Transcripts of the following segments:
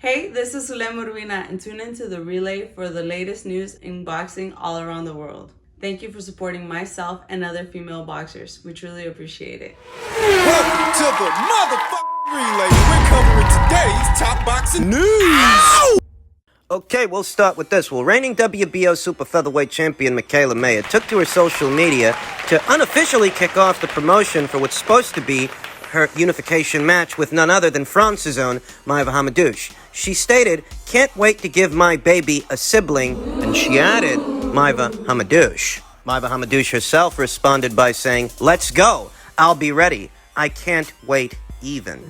Hey, this is Zulem Urbina, and tune into the relay for the latest news in boxing all around the world. Thank you for supporting myself and other female boxers. We truly appreciate it. Welcome to the motherfucking relay. We're covering today's top boxing news. Ow! Okay, we'll start with this. Well, reigning WBO super featherweight champion Mikaela Mayer took to her social media to unofficially kick off the promotion for what's supposed to be her unification match with none other than France's own Mayer-Hamadouche. She stated, "Can't wait to give my baby a sibling," and she added, Mayer-Hamadouche. Mayer-Hamadouche herself responded by saying, "Let's go. I'll be ready. I can't wait even."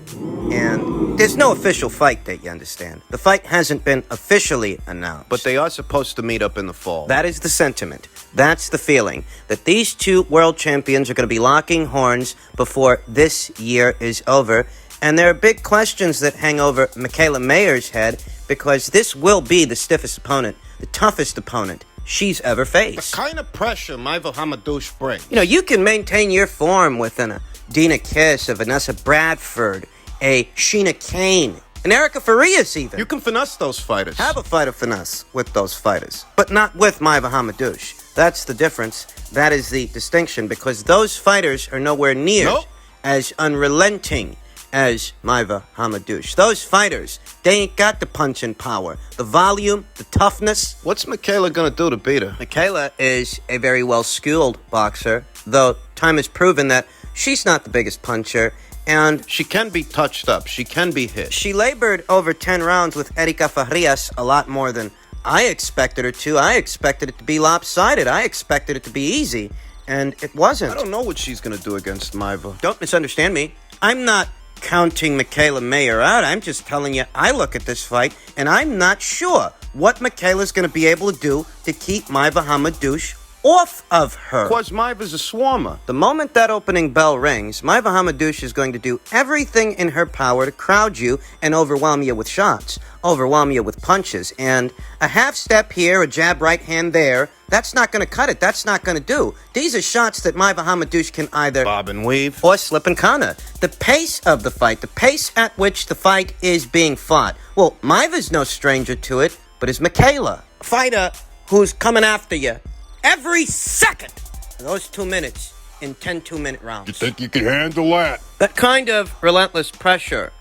And there's no official fight date, you understand. The fight hasn't been officially announced. But they are supposed to meet up in the fall. That is the sentiment. That's the feeling. That these two world champions are going to be locking horns before this year is over. And there are big questions that hang over Mikaela Mayer's head, because this will be the stiffest opponent, the toughest opponent she's ever faced. The kind of pressure Mayer-Hamadouche brings. You know, you can maintain your form with a Dina Kiss, a Vanessa Bradford, a Sheena Kane, an Erica Farias even. You can finesse those fighters. Have a fight of finesse with those fighters, but not with Mayer-Hamadouche. That's the difference. That is the distinction, because those fighters are nowhere near as unrelenting as Mayer-Hamadouche. Those fighters, they ain't got the punching power, the volume, the toughness. What's Mikaela gonna do to beat her? Mikaela is a very well-schooled boxer, though time has proven that she's not the biggest puncher, and she can be touched up. She can be hit. She labored over 10 rounds with Erica Farias, a lot more than I expected her to. I expected it to be lopsided. I expected it to be easy, and it wasn't. I don't know what she's gonna do against Mayer. Don't misunderstand me. I'm not counting Mikaela Mayer out. I'm just telling you, I look at this fight, and I'm not sure what Mikaela's going to be able to do to keep Mayer-Hamadouche off of her. Because Mayr's a swarmer. The moment that opening bell rings, Mayer-Hamadouche is going to do everything in her power to crowd you and overwhelm you with shots, overwhelm you with punches, and a half step here, a jab right hand there, that's not going to cut it. That's not going to do. These are shots that Mayer-Hamadouche can either bob and weave or slip and counter. The pace of the fight, the pace at which the fight is being fought. Well, Mayr's no stranger to it, but is Mikaela, a fighter who's coming after you every second. Those 2 minutes in 10 2-minute rounds. You think you can handle that? That kind of relentless pressure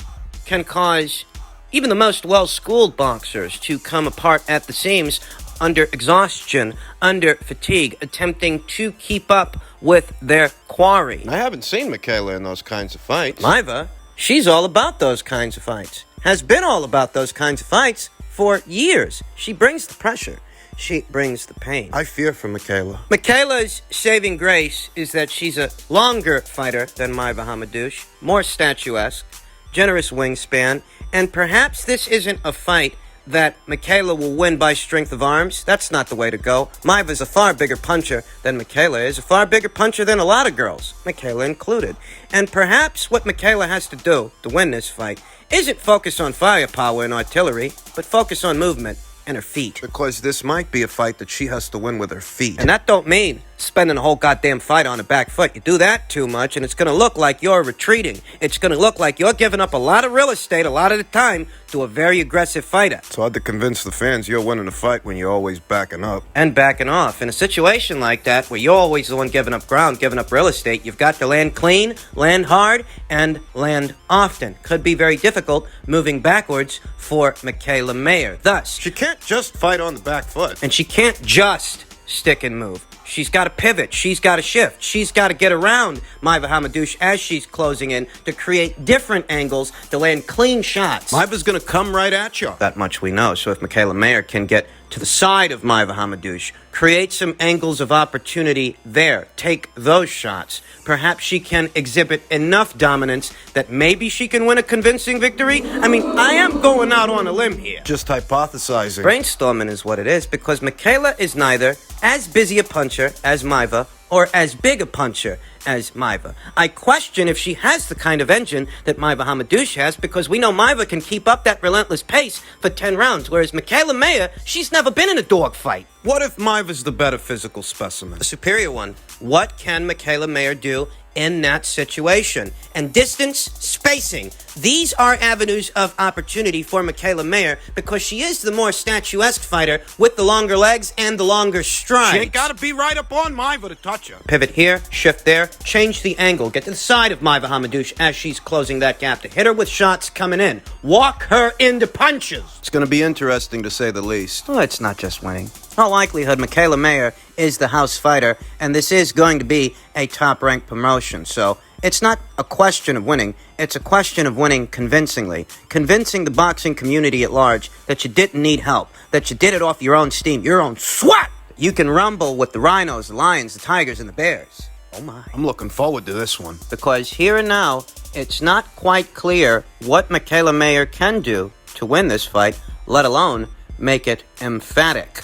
can cause even the most well-schooled boxers to come apart at the seams under exhaustion, under fatigue, attempting to keep up with their quarry. I haven't seen Mikaela in those kinds of fights. Mayer, she's all about those kinds of fights. Has been all about those kinds of fights for years. She brings the pressure. She brings the pain. I fear for Mikaela. Mikaela's saving grace is that she's a longer fighter than Mayer-Hamadouche, more statuesque, generous wingspan, and perhaps this isn't a fight that Mikaela will win by strength of arms. That's not the way to go. Mayr's a far bigger puncher than Mikaela is, a far bigger puncher than a lot of girls, Mikaela included. And perhaps what Mikaela has to do to win this fight isn't focus on firepower and artillery, but focus on movement and her feet. Because this might be a fight that she has to win with her feet. And that don't mean spending a whole goddamn fight on a back foot. You do that too much, and it's going to look like you're retreating. It's going to look like you're giving up a lot of real estate a lot of the time to a very aggressive fighter. It's hard to convince the fans you're winning a fight when you're always backing up. And backing off. In a situation like that, where you're always the one giving up ground, giving up real estate, you've got to land clean, land hard, and land often. Could be very difficult moving backwards for Mikaela Mayer. Thus, She can't just fight on the back foot. and she can't just stick and move. She's got to pivot. She's got to shift. She's got to get around Mayer-Hamadouche as she's closing in to create different angles to land clean shots. Mayr's gonna come right at you. That much we know. So if Mikaela Mayer can get to the side of Mayer-Hamadouche, create some angles of opportunity there, take those shots, perhaps she can exhibit enough dominance that maybe she can win a convincing victory. I mean, I am going out on a limb here. Just hypothesizing. Brainstorming is what it is, because Mikaela is neither as busy a puncher as Mayer or as big a puncher as Mayer. I question if she has the kind of engine that Mayer-Hamadouche has, because we know Mayer can keep up that relentless pace for 10 rounds, whereas Mikaela Mayer, she's never been in a dogfight. What if Mayer's the better physical specimen? The superior one. What can Mikaela Mayer do in that situation? And distance, spacing. These are avenues of opportunity for Mikaela Mayer because she is the more statuesque fighter with the longer legs and the longer strides. She ain't gotta be right up on Mayer to touch her. Pivot here, shift there, change the angle, get to the side of Mayer-Hamadouche as she's closing that gap to hit her with shots coming in. Walk her into punches. It's gonna be interesting to say the least. Well, it's not just winning. In all likelihood, Mikaela Mayer is the house fighter, and this is going to be a top-ranked promotion. So it's not a question of winning. It's a question of winning convincingly. Convincing the boxing community at large that you didn't need help, that you did it off your own steam, your own sweat. You can rumble with the rhinos, the lions, the tigers, and the bears. Oh, my. I'm looking forward to this one. Because here and now, it's not quite clear what Mikaela Mayer can do to win this fight, let alone make it emphatic.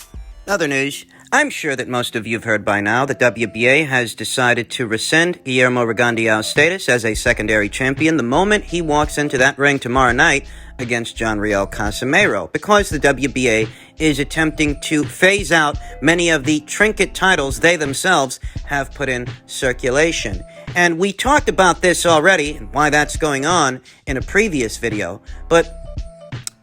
Other news, I'm sure that most of you have heard by now that WBA has decided to rescind Guillermo Rigondeaux's status as a secondary champion the moment he walks into that ring tomorrow night against John Riel Casimero, because the WBA is attempting to phase out many of the trinket titles they themselves have put in circulation. And we talked about this already and why that's going on in a previous video, but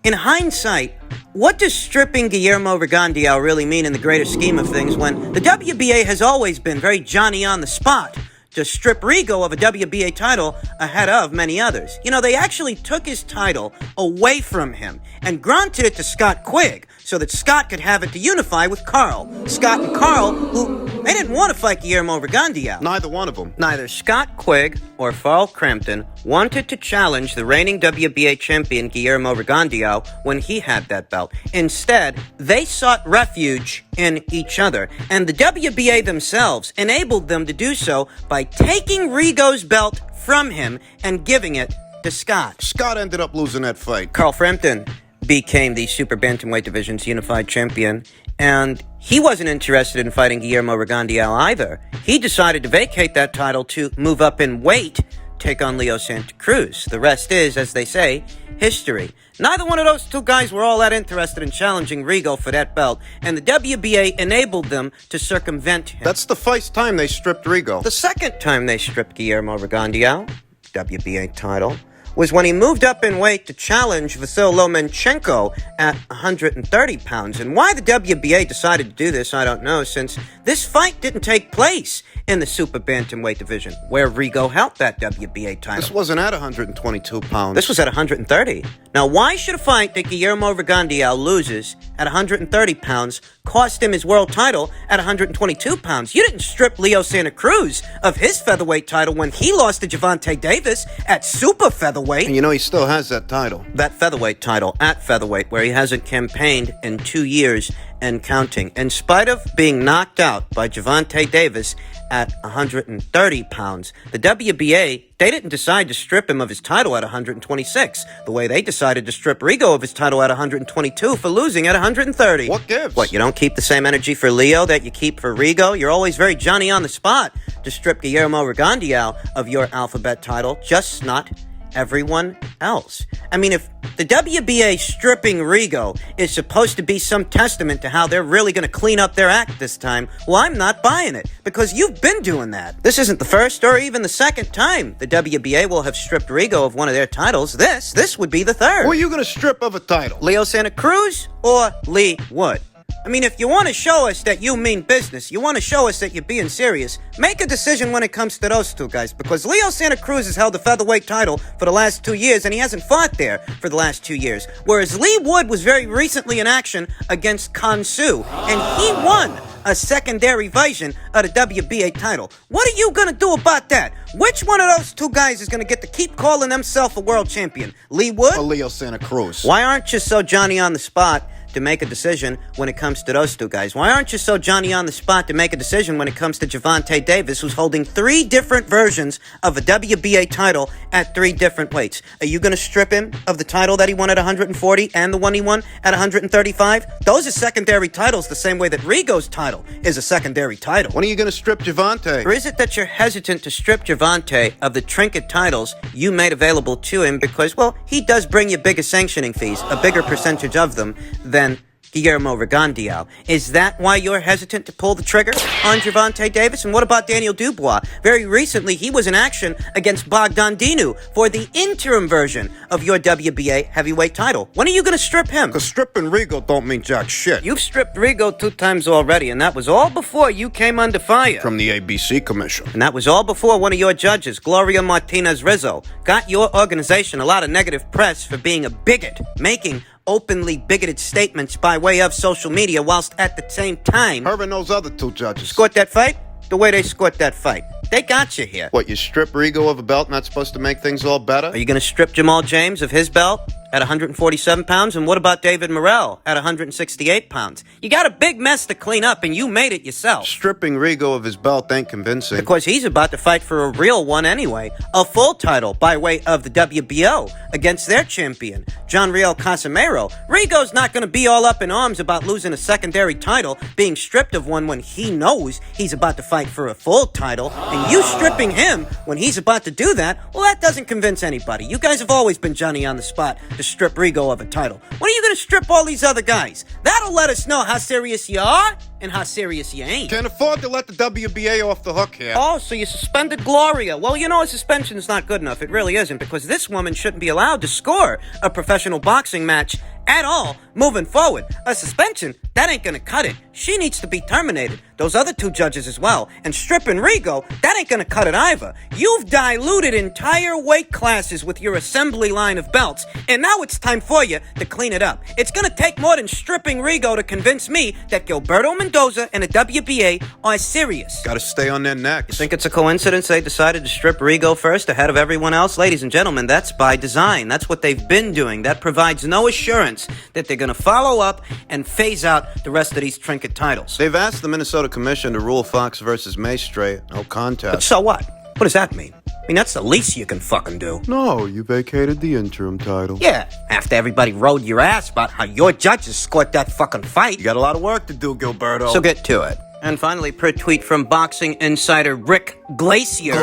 in hindsight, what does stripping Guillermo Rigondeaux really mean in the greater scheme of things when the WBA has always been very Johnny on the spot to strip Rigo of a WBA title ahead of many others? You know, they actually took his title away from him and granted it to Scott Quigg so that Scott could have it to unify with Carl. Scott and Carl, who they didn't want to fight Guillermo Rigondeaux. Neither one of them. Neither Scott Quigg or Farrell Crampton wanted to challenge the reigning WBA champion Guillermo Rigondeaux when he had that belt. Instead, they sought refuge in each other, and the WBA themselves enabled them to do so by taking Rigo's belt from him and giving it to Scott. Scott ended up losing that fight. Carl Frampton became the Super Bantamweight Division's unified champion, and he wasn't interested in fighting Guillermo Rigondeaux either. He decided to vacate that title to move up in weight, take on Leo Santa Cruz. The rest is, as they say, history. Neither one of those two guys were all that interested in challenging Rigo for that belt, and the WBA enabled them to circumvent him. That's the first time they stripped Rigo. The second time they stripped Guillermo Rigondeaux, WBA title, was when he moved up in weight to challenge Vasyl Lomachenko at 130 pounds. And why the WBA decided to do this, I don't know, since this fight didn't take place in the Super Bantamweight division, where Rigo held that WBA title. This wasn't at 122 pounds. This was at 130. Now, why should a fight that Guillermo Rigondeaux loses at 130 pounds cost him his world title at 122 pounds? You didn't strip Leo Santa Cruz of his featherweight title when he lost to Gervonta Davis at super featherweight. And you know he still has that title. That featherweight title at featherweight, where he hasn't campaigned in 2 years and counting, in spite of being knocked out by Gervonta Davis at 130 pounds. The WBA, they didn't decide to strip him of his title at 126, the way they decided to strip Rigo of his title at 122 for losing at 130. What gives? What, you don't keep the same energy for Leo that you keep for Rigo? You're always very Johnny on the spot to strip Guillermo Rigondeaux of your alphabet title, just not everyone else. I mean, if the WBA stripping Rigo is supposed to be some testament to how they're really going to clean up their act this time, well, I'm not buying it, because you've been doing that. This isn't the first or even the second time the WBA will have stripped Rigo of one of their titles. This would be the third. Who are you going to strip of a title? Leo Santa Cruz or Lee Wood? I mean, if you want to show us that you mean business, you want to show us that you're being serious, make a decision when it comes to those two guys, because Leo Santa Cruz has held the featherweight title for the last 2 years, and he hasn't fought there for the last 2 years, whereas Lee Wood was very recently in action against Kansu, and he won a secondary version of the WBA title. What are you going to do about that? Which one of those two guys is going to get to keep calling themselves a world champion? Lee Wood Or Leo Santa Cruz? Why aren't you so Johnny on the spot to make a decision when it comes to those two guys? Why aren't you so Johnny on the spot to make a decision when it comes to Gervonta Davis, who's holding 3 different versions of a WBA title at 3 different weights? Are you going to strip him of the title that he won at 140 and the one he won at 135? Those are secondary titles the same way that Rigo's title is a secondary title. When are you going to strip Gervonta? Or is it that you're hesitant to strip Gervonta of the trinket titles you made available to him because, well, he does bring you bigger sanctioning fees, a bigger percentage of them than Guillermo Rigondeaux? Is that why you're hesitant to pull the trigger on Gervonta Davis? And what about Daniel Dubois? Very recently, he was in action against Bogdan Dinu for the interim version of your WBA heavyweight title. When are you going to strip him? Because stripping Rigo don't mean jack shit. You've stripped Rigo 2 times already, and that was all before you came under fire. From the ABC Commission. And that was all before one of your judges, Gloria Martinez-Rizzo, got your organization a lot of negative press for being a bigot, making openly bigoted statements by way of social media, whilst at the same time... Her and those other 2 judges. Scored that fight the way they scored that fight. They got you here. What, you strip Rigo of a belt not supposed to make things all better? Are you going to strip Jamal James of his belt at 147 pounds? And what about David Morrell at 168 pounds? You got a big mess to clean up, and you made it yourself. Stripping Rigo of his belt ain't convincing. Because he's about to fight for a real one anyway. A full title by way of the WBO against their champion, John Riel Casimero. Rigo's not going to be all up in arms about losing a secondary title, being stripped of one when he knows he's about to fight for a full title. And you stripping him when he's about to do that, well, that doesn't convince anybody. You guys have always been Johnny on the spot to strip Rigo of a title. When are you going to strip all these other guys? That'll let us know how serious you are and how serious you ain't. Can't afford to let the WBA off the hook here. Oh, so you suspended Gloria. Well, you know, a suspension's not good enough. It really isn't, because this woman shouldn't be allowed to score a professional boxing match at all moving forward. A suspension, that ain't gonna cut it. She needs to be terminated. Those other 2 judges as well. And stripping Rigo, that ain't gonna cut it either. You've diluted entire weight classes with your assembly line of belts, and now it's time for you to clean it up. It's gonna take more than stripping Rigo to convince me that Gilberto Mendoza and the WBA are serious. Gotta stay on their necks. Think it's a coincidence they decided to strip Rigo first ahead of everyone else? Ladies and gentlemen, that's by design. That's what they've been doing. That provides no assurance that they're going to follow up and phase out the rest of these trinket titles. They've asked the Minnesota Commission to rule Fox versus Maestre no contest. But so what? What does that mean? I mean, that's the least you can fucking do. No, you vacated the interim title. Yeah, after everybody rode your ass about how your judges scored that fucking fight. You got a lot of work to do, Gilberto. So get to it. And finally, per tweet from boxing insider Rick Glacier,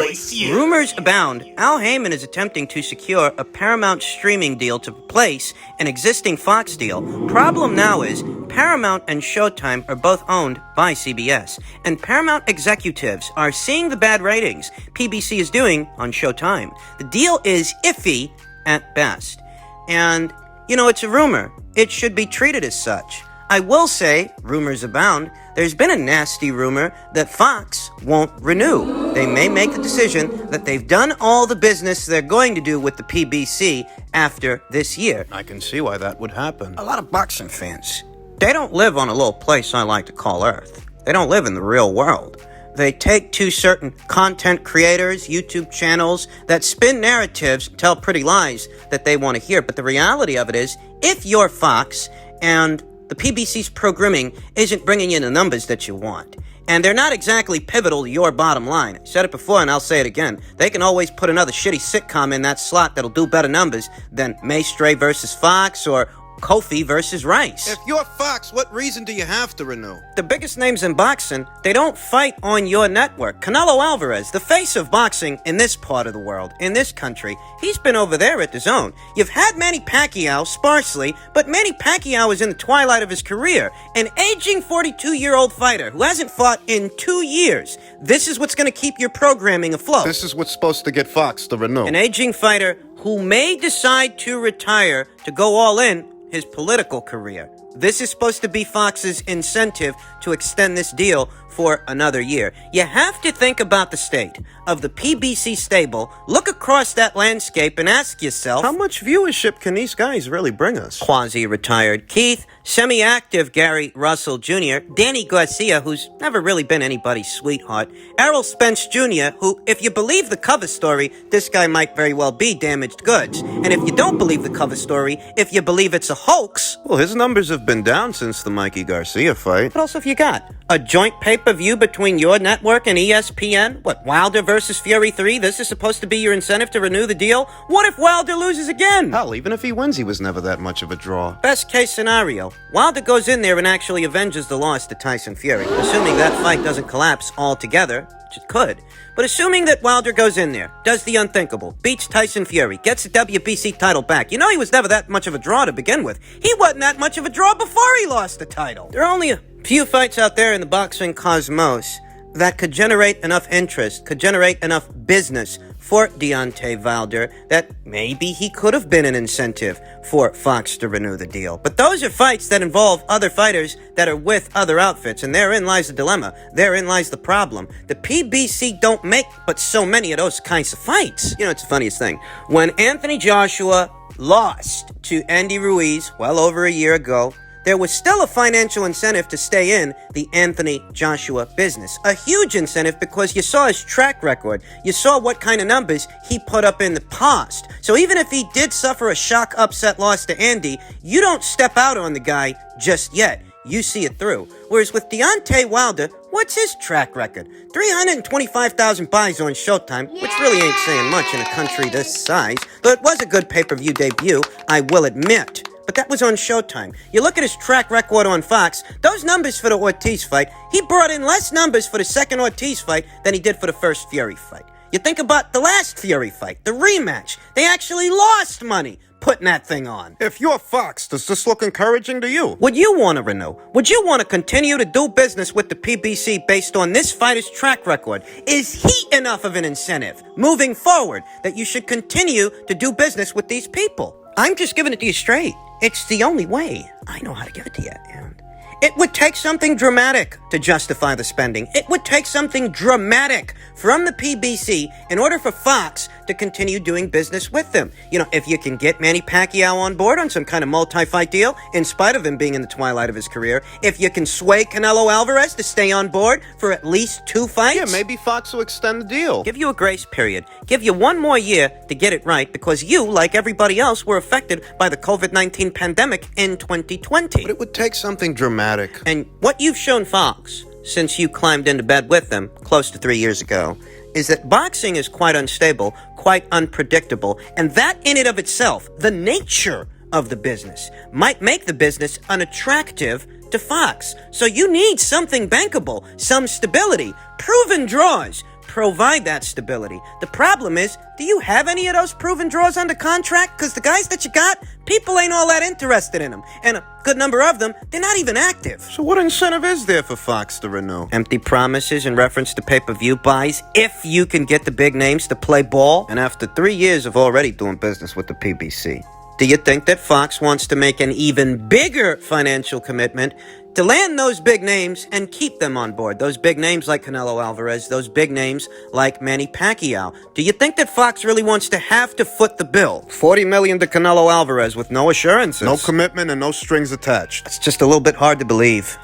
rumors abound. Al Heyman is attempting to secure a Paramount streaming deal to replace an existing Fox deal. Problem now is, Paramount and Showtime are both owned by CBS, and Paramount executives are seeing the bad ratings PBC is doing on Showtime. The deal is iffy at best. And, you know, it's a rumor. It should be treated as such. I will say, rumors abound, there's been a nasty rumor that Fox won't renew. They may make the decision that they've done all the business they're going to do with the PBC after this year. I can see why that would happen. A lot of boxing fans, they don't live on a little place I like to call Earth. They don't live in the real world. They take to certain content creators, YouTube channels that spin narratives, tell pretty lies that they want to hear. But the reality of it is, if you're Fox and the PBC's programming isn't bringing in the numbers that you want, and they're not exactly pivotal to your bottom line. I said it before and I'll say it again. They can always put another shitty sitcom in that slot that'll do better numbers than Maestre versus Fox or Kofi versus Rice. If you're Fox, what reason do you have to renew? The biggest names in boxing, they don't fight on your network. Canelo Alvarez, the face of boxing in this part of the world, in this country, he's been over there at the Zone. You've had Manny Pacquiao sparsely, but Manny Pacquiao is in the twilight of his career. An aging 42-year-old fighter who hasn't fought in 2 years. This is what's going to keep your programming afloat. This is what's supposed to get Fox to renew. An aging fighter who may decide to retire to go all in his political career. This is supposed to be Fox's incentive to extend this deal for another year. You have to think about the state of the PBC stable, look across that landscape and ask yourself, how much viewership can these guys really bring us? Quasi-retired Keith, semi-active Gary Russell Jr., Danny Garcia, who's never really been anybody's sweetheart, Errol Spence Jr., who, if you believe the cover story, this guy might very well be damaged goods. And if you don't believe the cover story, if you believe it's a hoax... Well, his numbers have been down since the Mikey Garcia fight. What else have you got? A joint pay-per-view between your network and ESPN? What, Wilder versus Fury 3? This is supposed to be your incentive to renew the deal? What if Wilder loses again? Hell, even if he wins, he was never that much of a draw. Best case scenario, Wilder goes in there and actually avenges the loss to Tyson Fury, assuming that fight doesn't collapse altogether, which it could. But assuming that Wilder goes in there, does the unthinkable, beats Tyson Fury, gets the WBC title back. You know he was never that much of a draw to begin with. He wasn't that much of a draw before he lost the title. There are only a few fights out there in the boxing cosmos that could generate enough interest, could generate enough business for Deontay Wilder that maybe he could have been an incentive for Fox to renew the deal. But those are fights that involve other fighters that are with other outfits, and therein lies the dilemma. Therein lies the problem. The PBC don't make but so many of those kinds of fights. You know, it's the funniest thing. When Anthony Joshua lost to Andy Ruiz well over a year ago, there was still a financial incentive to stay in the Anthony Joshua business. A huge incentive because you saw his track record. You saw what kind of numbers he put up in the past. So even if he did suffer a shock upset loss to Andy, you don't step out on the guy just yet. You see it through. Whereas with Deontay Wilder, what's his track record? 325,000 buys on Showtime, which really ain't saying much in a country this size, but it was a good pay-per-view debut, I will admit. But that was on Showtime. You look at his track record on Fox, those numbers for the Ortiz fight, he brought in less numbers for the second Ortiz fight than he did for the first Fury fight. You think about the last Fury fight, the rematch. They actually lost money putting that thing on. If you're Fox, does this look encouraging to you? Would you want to renew? Would you want to continue to do business with the PBC based on this fighter's track record? Is he enough of an incentive moving forward that you should continue to do business with these people? I'm just giving it to you straight. It's the only way I know how to give it to you. And it would take something dramatic to justify the spending. It would take something dramatic from the PBC in order for Fox to continue doing business with them. You know, if you can get Manny Pacquiao on board on some kind of multi-fight deal, in spite of him being in the twilight of his career, if you can sway Canelo Alvarez to stay on board for at least 2 fights. Yeah, maybe Fox will extend the deal. Give you a grace period. Give you 1 more year to get it right because you, like everybody else, were affected by the COVID-19 pandemic in 2020. But it would take something dramatic. And what you've shown Fox, since you climbed into bed with them close to 3 years ago, is that boxing is quite unstable, quite unpredictable, and that in and of itself, the nature of the business, might make the business unattractive to Fox. So you need something bankable, some stability, proven draws. Provide that stability. The problem is, do you have any of those proven draws under contract? Because the guys that you got, people ain't all that interested in them. And a good number of them, they're not even active. So what incentive is there for Fox to renew? Empty promises in reference to pay-per-view buys, if you can get the big names to play ball. And after 3 years of already doing business with the PBC, do you think that Fox wants to make an even bigger financial commitment to land those big names and keep them on board? Those big names like Canelo Alvarez, those big names like Manny Pacquiao. Do you think that Fox really wants to have to foot the bill? $40 million to Canelo Alvarez with no assurances. No commitment and no strings attached. It's just a little bit hard to believe.